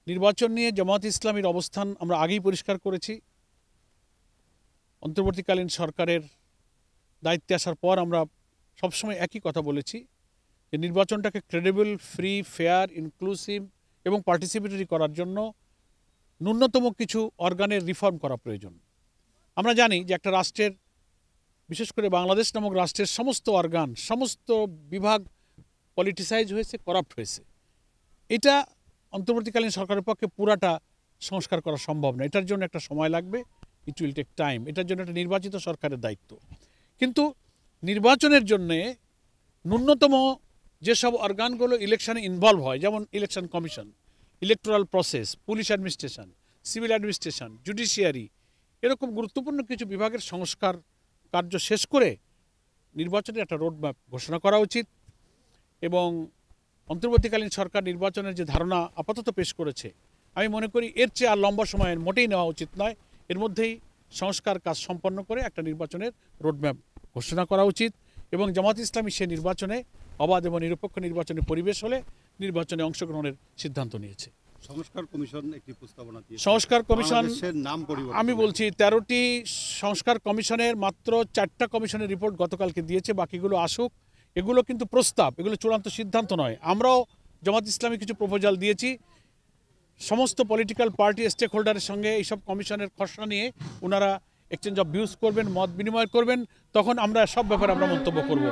নির্বাচন নিয়ে জামায়াত ইসলামীর অবস্থান আমরা আগেই পরিষ্কার করেছি। অন্তর্বর্তীকালীন সরকারের দায়িত্বে আসার পর আমরা সবসময় একই কথা বলেছি যে নির্বাচনটাকে ক্রেডিবল, ফ্রি, ফেয়ার, ইনক্লুসিভ এবং পার্টিসিপেটরি করার জন্য ন্যূনতম কিছু অর্গানের রিফর্ম করা প্রয়োজন। আমরা জানি যে একটা রাষ্ট্রের, বিশেষ করে বাংলাদেশ নামক রাষ্ট্রের সমস্ত অর্গান, সমস্ত বিভাগ পলিটিসাইজ হয়েছে, করাপ্ট হয়েছে। এটা অন্তর্বর্তীকালীন সরকারের পক্ষে পুরাটা সংস্কার করা সম্ভব না। এটার জন্য একটা সময় লাগবে, ইট উইল টেক টাইম। এটার জন্য একটা নির্বাচিত সরকারের দায়িত্ব। কিন্তু নির্বাচনের জন্যে ন্যূনতম যেসব অর্গানগুলো ইলেকশনে ইনভলভ হয়, যেমন election commission, electoral process, police administration, civil administration, judiciary, এরকম গুরুত্বপূর্ণ কিছু বিভাগের সংস্কার কার্য শেষ করে নির্বাচনের একটা রোডম্যাপ ঘোষণা করা উচিত। এবং অন্তর্বর্তীকালীন সরকার নির্বাচনের যে ধারণা আপাতত পেশ করেছে, আমি মনে করি এর চেয়ে আর লম্বা সময়ের মোটেই নেওয়া উচিত নয়। এর মধ্যেই সংস্কার কাজ সম্পন্ন করে একটা নির্বাচনের রোডম্যাপ ঘোষণা করা উচিত। এবং জামায়াত ইসলামী সে নির্বাচনে অবাধ এবং নিরপেক্ষ নির্বাচনের পরিবেশ হলে নির্বাচনে অংশগ্রহণের সিদ্ধান্ত নিয়েছে। সংস্কার কমিশন একটি প্রস্তাবনা দিয়েছে। সংস্কার কমিশন, নাম পরিবর্তন, আমি বলছি 13টি সংস্কার কমিশনের মাত্র 4টা কমিশনের রিপোর্ট গতকালকে দিয়েছে, বাকিগুলো আসুক। এগুলো কিন্তু প্রস্তাব, এগুলো চূড়ান্ত সিদ্ধান্ত নয়। আমরাও জামাত ইসলামী কিছু প্রপোজাল দিয়েছি। সমস্ত পলিটিক্যাল পার্টি স্টেক হোল্ডারের সঙ্গে এইসব কমিশনের খসড়া নিয়ে ওনারা এক্সচেঞ্জ অফ ভিউজ করবেন, মত বিনিময় করবেন, তখন আমরা সব ব্যাপারে আমরা মন্তব্য করব।